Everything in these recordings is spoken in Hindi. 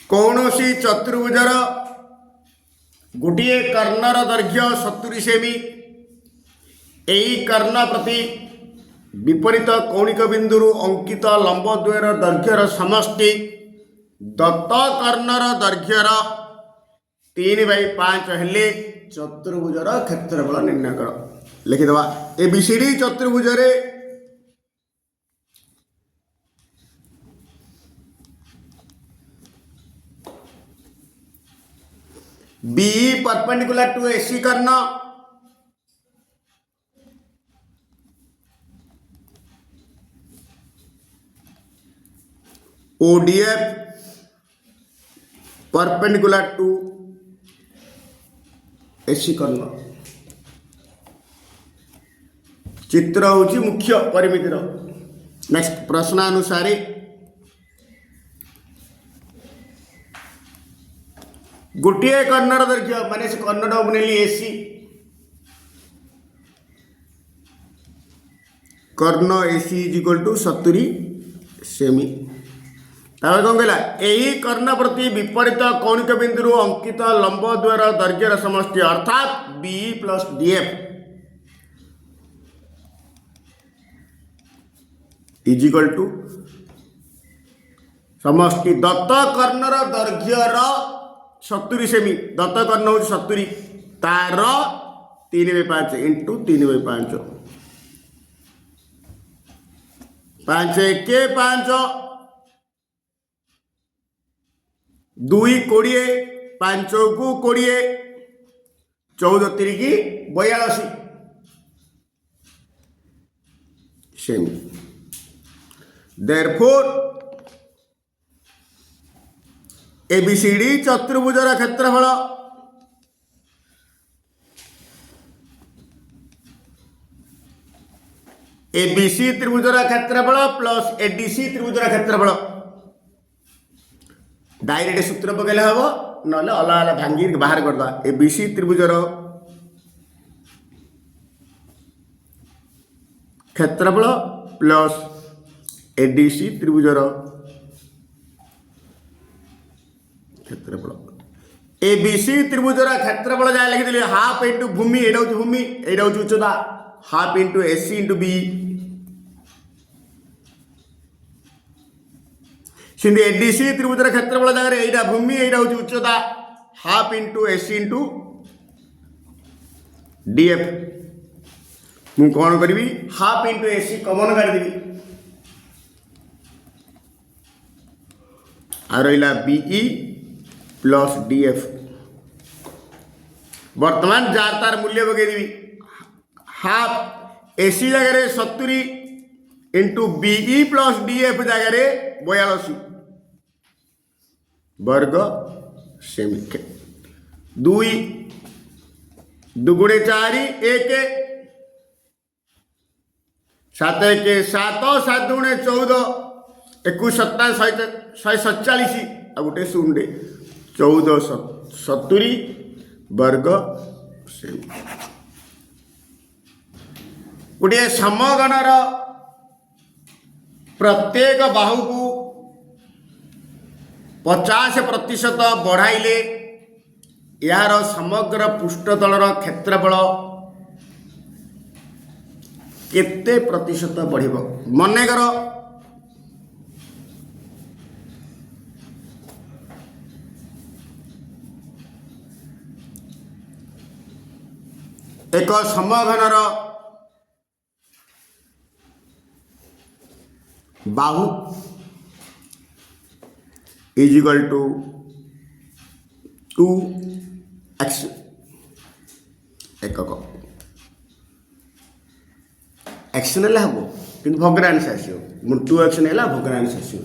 कौनसी चतुर्भुजर गोटे कर्णर दैर्घ्य 70 सेमी। यही कर्ण प्रति विपरीत कौणिक बिंदु अंकित लंबद्वयर दैर्घ्यर समष्टि दत्त कर्णर दैर्घ्यर 3/5 हेले चतुर्भुजर क्षेत्रफल निर्णय कर। लिखिदवा एबीसीडी चतुर्भुज BE परपेंडिकुलर टू AC कर्ण, ODF परपेंडिकुलर टू AC कर्ण। चित्र हूँ मुख्य परिमितिर। नेक्स्ट प्रश्नानुसारी गोटे कर्णर दैर्घ्य माने से कर्णटा बनेली AC कर्ण AC इज इक्वल टू 70 सेमी। कौन कहला यही कर्ण प्रति विपरीत कौणिक बिंदु अंकित लंब द्वारा दैर्घ्यर समष्टि अर्थात BE plus DF is equal to समष्टि दत्त कर्णर दैर्घ्यर 70 सेमी। दत्त कर्ण हूँ 70 तार 3/5 इंटू 3/5 5 1 5 2 20 5 को 20 14 3 42 सेमी। देयरफॉर एबीसीडी चतुर्भुजर क्षेत्रफल एबीसी त्रिभुजर क्षेत्रफल प्लस एडीसी त्रिभुजर क्षेत्रफल डायरेक्ट सूत्र पकड़े हम ना अलग अलग भांगी बाहर करदा। एबीसी त्रिभुजर क्षेत्रफल प्लस एडीसी त्रिभुजर क्षेत्रफल। एबीसी त्रिभुजर क्षेत्रफल जहाँ लिखिदेली हाफ इंटू भूमि एटा हूँ भूमि एटा हूँ उच्चता half into AC into B. सिंधी एडीसी त्रिभुजर क्षेत्रफल जगह एटा भूमि एटा हूँ उच्चता half into AC into DF. मु कौन करी हाफ इंटू एसी कमन काटिदेवी आ रहा बीई प्लस डीएफ। वर्तमान जार तार मूल्य पकईदेवी हाफ एसी जगह 70 इंटू बीई प्लस डीएफ जगह 42 वर्ग सेमी। 2 2 4 1 7 1 7 7 2 14 21 7 147 आ गोटे 0 14 70 वर्ग सेमी। गोटे समगणर प्रत्येक बाहु को 50% बढ़ाइले यार समग्र पृष्ठतलर क्षेत्रफल केते प्रतिशत बढ़िबो। मनेकर एक समघनर बाहु इज इक्वल टू 2x एकक एक्स ने हम कि भग्नांश आसो 2x ने भग्नांश आसो।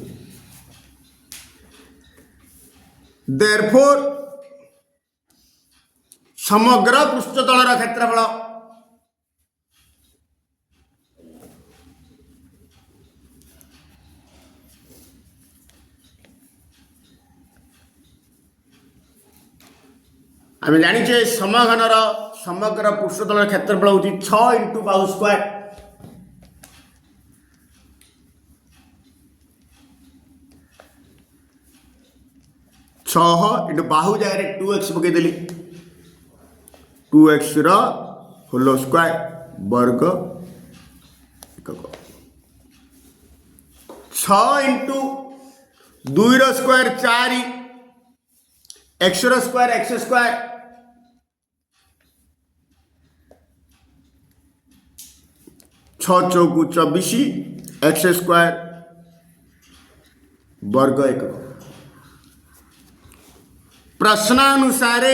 देयरफॉर समग्र पृष्ठतलर क्षेत्रफल आम जाचे समघनर समग्र पृष्ठतल क्षेत्रफल हूँ 6 इंटू बाहु स्क्वायर। छः इंटू बाहु जगह 2x पकईदेली 2x होल स्क्वायर वर्ग एकक 6 into 2 square 4 x square x square 6 चौकु 24 x square वर्ग एकक प्रश्नानुसार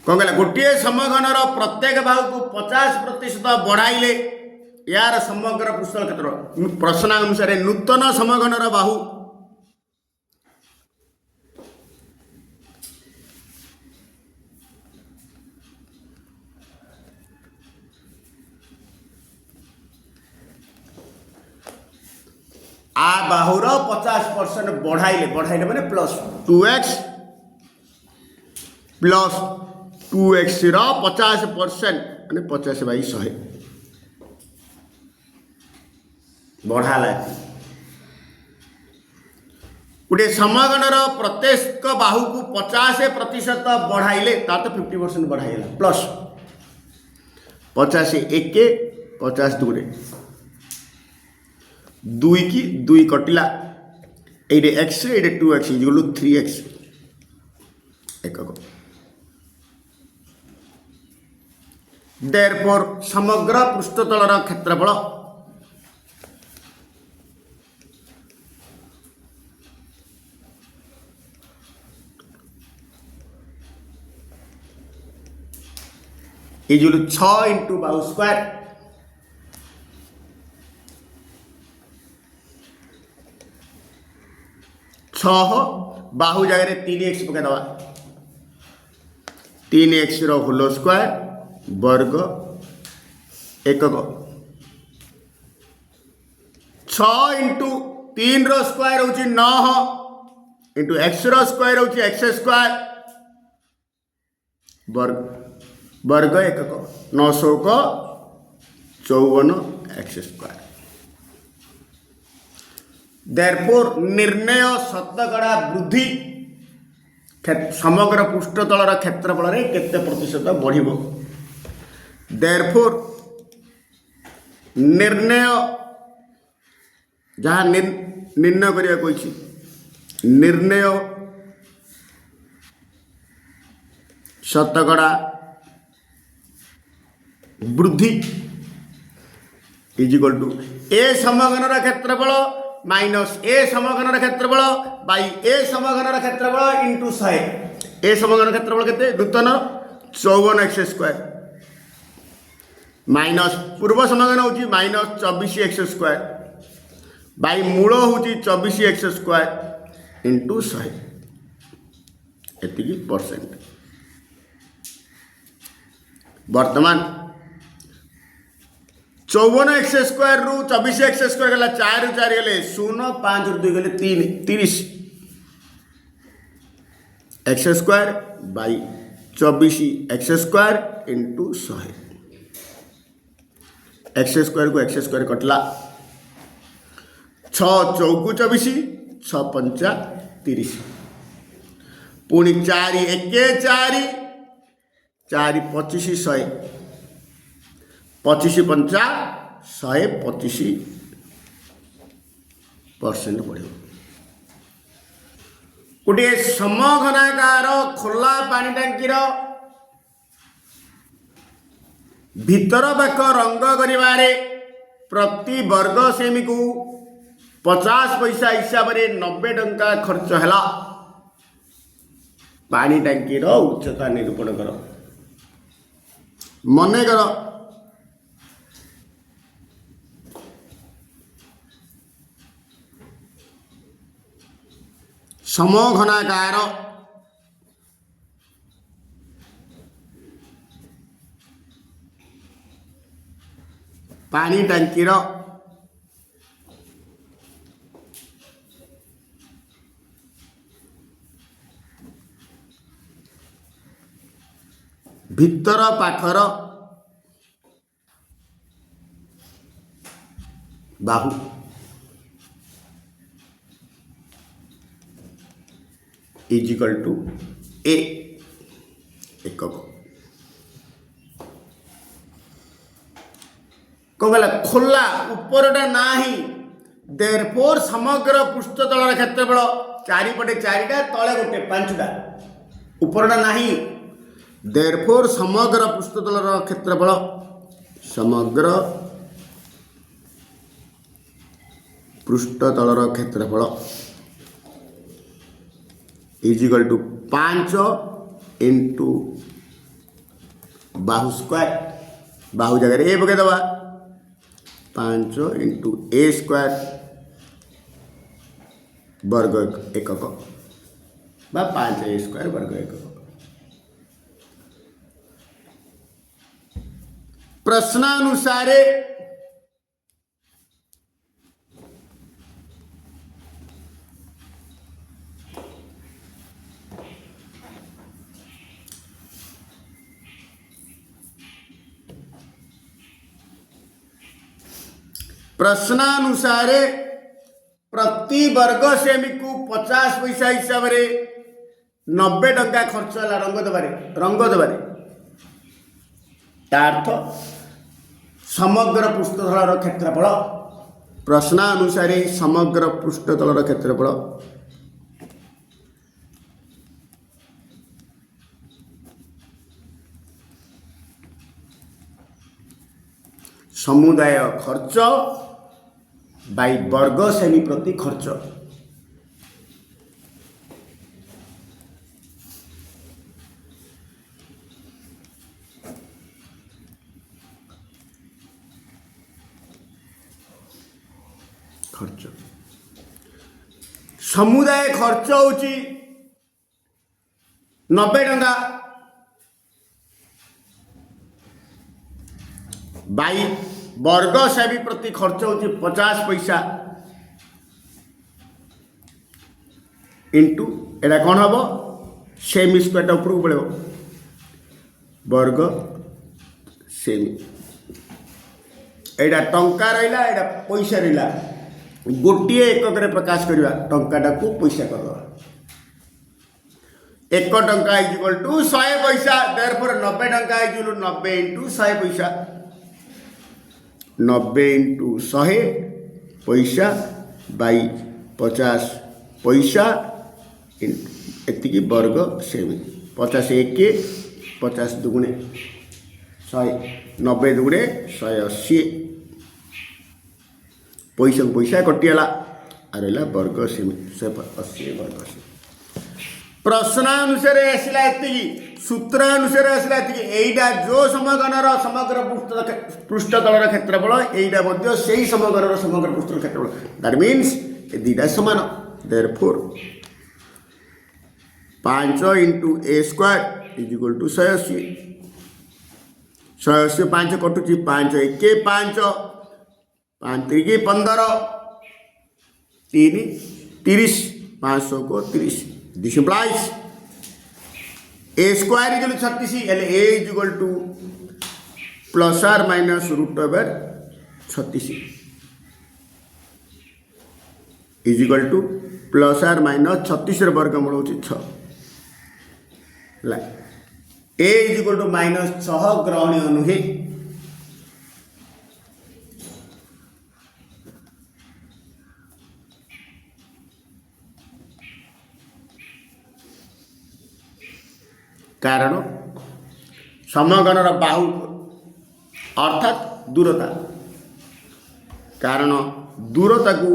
कौन कहला गोटे समघनर प्रत्येक बाहु को 50% बढ़ाइले यार समग्र पृष्ठ क्षेत्र प्रश्नानुसार नूतन समघनर बाहु आ बाहुर 50% बढ़ाइले माने प्लस 2x प्लस 2x 50% माने 50/100 बढ़ाला गोटे समगणर प्रत्येक बाहु को 50% बढ़ाइले ता तो 50% बढ़ाइला प्लस 50 1 50 2 की 2 कटिला ये x ये 2x इक्वल 3x एकक देयरफॉर समग्र पृष्ठतलर क्षेत्रफल इक्वल 6 इंटू बाहु स्क्वायर 6 बाहु जगह 3x पकईदवा 3x होल स्क्वायर वर्ग एकक 6 इंटू 3 स्क्वायर हूँ 9 इंटू x स्क्वायर हूँ x स्क्वायर वर्ग एकक 954 x स्क्वायर देयरफॉर निर्णय शतकड़ा वृद्धि समग्र पृष्ठतलर क्षेत्रफल रे केते प्रतिशत बढ़िबो देयरफॉर निर्णय जहाँ निर्णय करिया कोइछि निर्णय शतकड़ा वृद्धि इज इक्वल टू ए समघनर क्षेत्रफल माइनस ए समघनर क्षेत्रफल बाई ए समघनर क्षेत्रफल इंटू 100 ए समघनर क्षेत्रफल केते नूतन 54x स्क्वायर माइनस पूर्व समघन होची माइनस 24x स्क्वायर बाई मूल होची 24x स्क्वायर इंटू 100 एतिकी परसेंट वर्तमान 54x स्क्वायर रु 24x स्क्वायर गला 4 रु 4 गले 0 5 रु 2 गले 3 30 x square by 24x square into 100 x square को x स्क्वायर कटला 6 चौकु 24 6 पंचा 30 पुणी 4 1 4 4 25 100 25 पंचा 125% बढ़ गोटे समघनाकार खोला पानी टांकीर भीतर पाख रंग करिबारे प्रति वर्ग सेमी को 50 पैसा हिसाब से 90 टंका खर्च है पानी टांकीर उच्चता निरूपण कर मन कर समघनाकार पानी टांकीर भीतर पाखर बाहु इजिकल टू ए एकक कौन कहला खोला उपरटा ना ही देयरफॉर समग्र पृष्ठतल क्षेत्रफल चारिपटे चारिटा तले गोटे पांचटा उपरटा ना ही देयरफॉर समग्र पृष्ठतल क्षेत्रफल समग्र पृष्ठतल क्षेत्रफल is equal to 5 into Bahu square बाहु जगह ए पकई दबा 5 इंटू ए स्क्वायर वर्ग एकक बा 5 ए स्क्वायर वर्ग एकक। प्रश्नानुसार प्रति वर्ग सेमी को 50 पैसा हिसाब से 90 टंका खर्च है रंग देवे तार्थ समग्र पृष्ठतल क्षेत्रफल प्रश्नानुसार समग्र पृष्ठतल क्षेत्रफल समुदाय खर्च बाई वर्ग सेमी प्रति खर्च समुदाय खर्च होची 90 टंका बाई वर्ग सेमी प्रति खर्च होची 50 पैसा इंटू एटा कौन हम सेमी स्क्वायर उपरको पड़े वर्ग सेमी एटा टंका रहा एटा पैसा रहा गोटे एकक प्रकाश करवा टंकाटा को पैसा कर 1 टंका इक्वल टू 100 पैसा देयरफॉर 90 टंका इक्वल 90 इंटू 100 पैसा 90 इंटू 100 पैसा बाई 50 पैसा एति वर्ग सेमी 50 एक 50 दुगुणे 100 90 दुगुणे 180 पैसा को पैसा कटिगला रहा वर्ग सेमी 180 वर्ग सेमी। प्रश्नानुसार आसला सूत्र अनुसार आसला एटा जो समगणर समग्र पृष्ठतल क्षेत्रफल एटा से ही समगणर समग्र पृष्ठतल क्षेत्रफल दैट मीन्स ए दुटा सामान therefore 5 into a square is equal to 180 180 5 कटुची 5 1 5 5 3 15 3 30 500 को 30 this implies a square is 36 एल a is equal to plus or minus root over 36 is equal to plus or minus 36 वर्गमूल होची 6 a is equal to minus 6 ग्रहणीय नुहे कारण समगणर बाहु अर्थात दूरता कारण दूरता को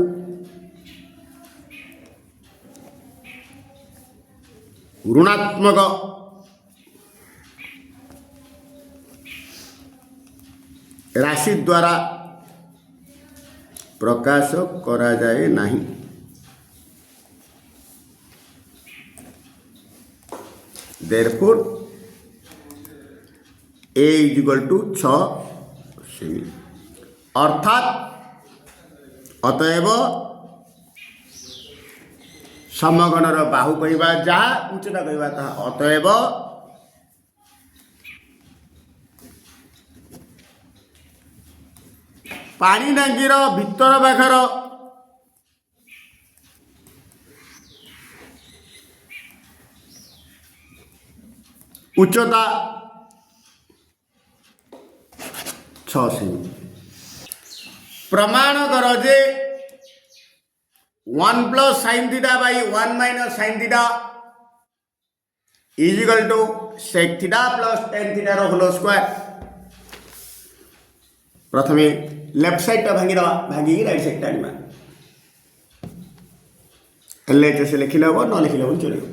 ऋणात्मक राशि द्वारा प्रकाश करा जाए नहीं therefore a is equal to 6 सेमी अर्थात अतएव समगणर बाहु कहवा जहाँ उच्चता कहवा ताहा अतएव पानी टांकीर भितर पाखर उच्चता 6 सेमी। प्रमाण कर जे 1 plus sine theta by 1 minus sine theta is equal to sec theta plus tan theta रो होल स्क्वायर। प्रथमे लेफ्ट साइड टा भांगी दवा, भांगी राइट साइड टा आनिमा। एलएचएस लिखिले हो न लिखिले हो चलियो।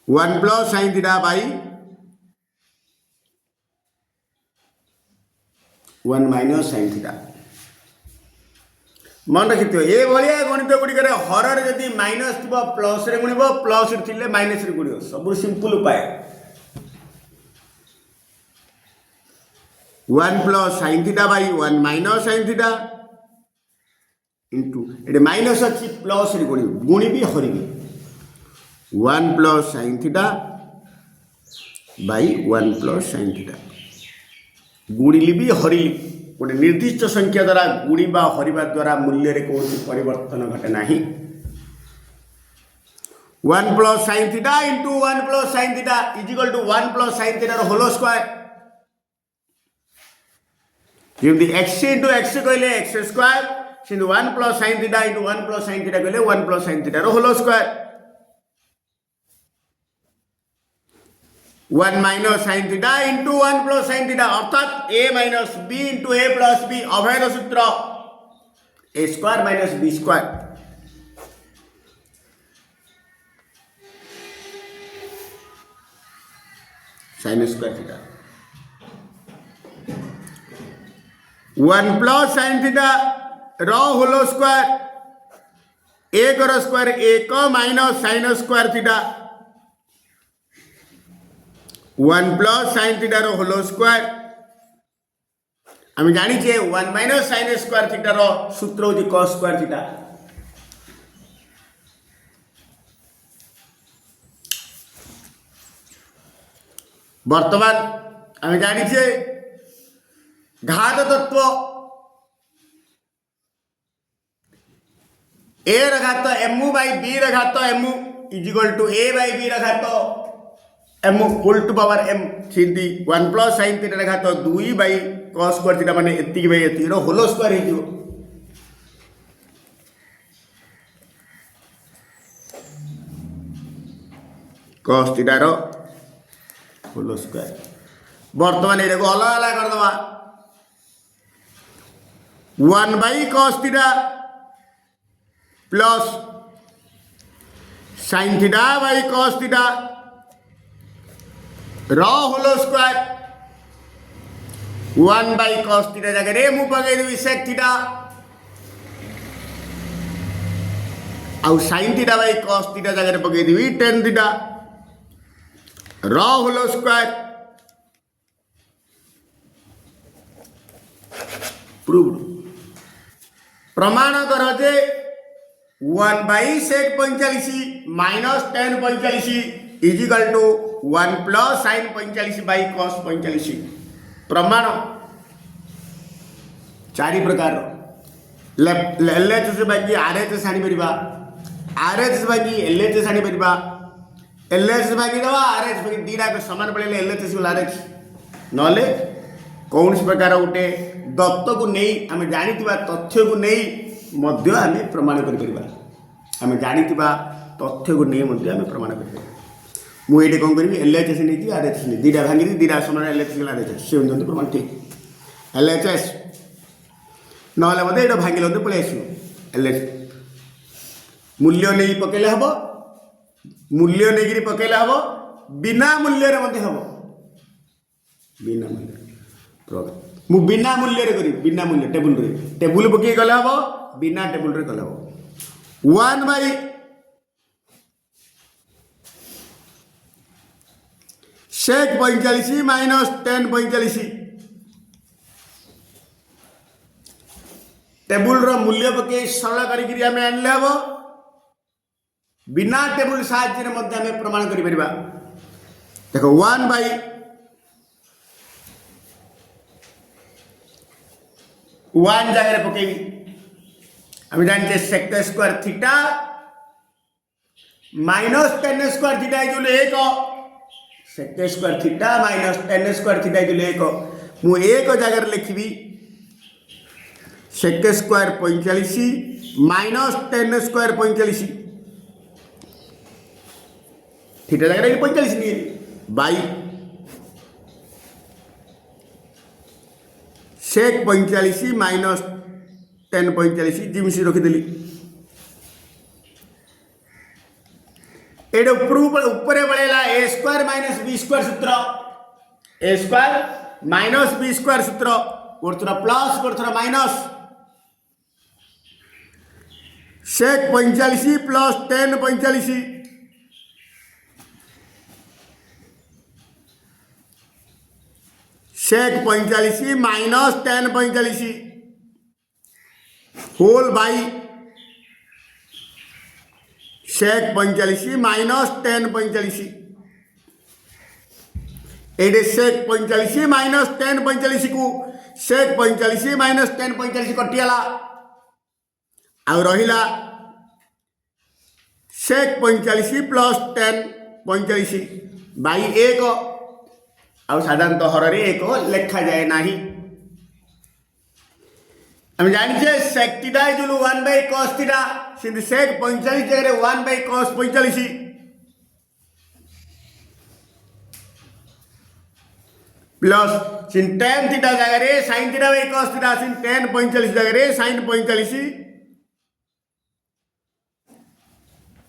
1 plus sine theta by 1 minus sine theta. मन रखिथ्यो ए भलिया गणित गुड़िकर हर जदि माइनस थी प्लस रे गुणिब, प्लस थे माइनस रे गुणिब, सब सिंपल उपाय। 1 plus sine theta by 1 minus sine theta into ये माइनस अच्छी प्लस रे गुणिब, गुणिबी हरिबी 1 plus sine theta by 1 plus sine theta. गुणिली भी हरिली गोटे निर्दिष्ट संख्या द्वारा गुणिबा हरिबा द्वारा मूल्य रे कौन परिवर्तन घटे नहीं। 1 plus sine theta into 1 plus sine theta is equal to 1 plus sine theta रो होल स्क्वायर। जमी एक्स इंटू एक्स कहले एक्स स्क्वायर, से 1 plus sine theta into 1 plus sine theta कहले 1 प्लस साइन थीटा रो whole square. 1 minus sine theta into 1 plus sine theta अर्थात a minus b into a plus b अभेद सूत्र a square minus b square. Sine square theta 1 plus sine theta रो होल स्क्वायर, एक रो square 1 minus sine square theta 1 plus sine theta रो होल स्क्वायर। आम जानिचे 1 माइनस साइन स्क्वायर थीटा रो सूत्र होची cos स्क्वायर थीटा। वर्तमान आम जानिचे घात तत्व ए र घात एमु बाई बी र घात एमु is equal to a by b र घात m whole to power m सीधी 1 प्लस साइन थीटा घात 2 बाई cos स्क्वायर थीटा माने एतिकी बाई एतिकी रो होल स्क्वायर हे जिवो। cos थीटा रो होल स्क्वायर। वर्तमान एटा को अलग अलग कर दवा 1 by cos theta plus sine theta by cos theta रो whole square. 1 by cos theta जगह मु पकई देवी sec थीटा आउ sin theta by cos theta जगह पकई देवी tan थीटा रो होल स्क्वायर। प्रूव्ड। प्रमाण कर जे 1 by sec 45 minus tan 45 is equal to 1 plus sine 45 by cos 45। प्रमाण 4 प्रकार एलएचएस बाकी आरएचएस आनी परिबा, आरएचएस बाकी एलएचएस आनी परिबा, एलएचएस बाकी दवा आरएचएस बाकी दीरा के समान पड़े एलएचएस को आरएचएस नले कौन प्रकार गोटे दत्त को नहीं आम जानिथिबा तथ्य को नहीं मध्य आम प्रमाण कर परिबा। आम जानिथिबा तथ्य को नहीं मध्य आम प्रमाण कर परिबा। मुझे कौन करी एलएचएस नहीं आरएचएस नहीं दीटा भांगी दीटा समान एलएचएस आरएचएस से प्रमाण ठीक एलएचएस ना ये भांगे पलि आस एलएचएस मूल्य नहीं पकेले हम, मूल्य नहीं पकेले हम, बिना मूल्य हम बिना मूल्य मु बिना मूल्य करी बिना मूल्य टेबुल पकई गले हम बिना टेबुल कले हम 1 by sec 45 minus tan 45 table रो मूल्य पकई सरल करी आम आनले हम बिना टेबुल साहाय्य आम प्रमाण कर देखो 1 बाई वन जगह पकेबी आम जाने sec square theta minus tan square theta equal 1 sec square theta minus tan square theta equal 1 मु एक जगह लिखी sec square 45 minus tan square 45 theta जगह 45 नहीं बाई सेक 45 माइनस टेन 45 जिमिसी रखीदेली एड ऊपर बड़ेला a square minus b square सूत्र a square minus b square सूत्र गोटे प्लस गोटे minus sec 45 plus tan 45 sec 45 minus tan 45 whole by sec 45 minus tan 45 ये सेक 45 माइनस टेन 45 को सेक 45 माइनस टेन 45 कटिगला आउ रहिला सेक 45 प्लस टेन 45 बाई 1 आउ साधारणतः हर एक लेखा जाए ना हम जाने sec theta equal 1 by cos theta सिंध सेक 45 जगह 1 बाय cos 45 प्लस सिंध tan थीटा जगह sin theta by cos theta सिंध tan 45 जगह sin 45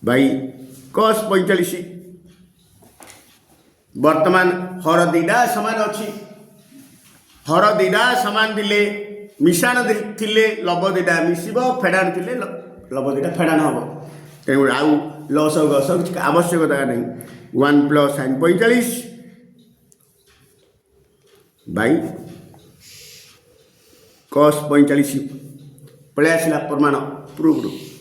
बाई cos 45 वर्तमान हर दीटा सामान अच्छी हर दीटा सामान दिले मिशाण थिले लब दीटा मिसिब फेडाण थिले लब दीटा फेडाण हम तेणु आउ लस गस किसी आवश्यकता नहीं 1 प्लस sin 45 बाई cos 45 पलि आसला प्रमाण प्रूफ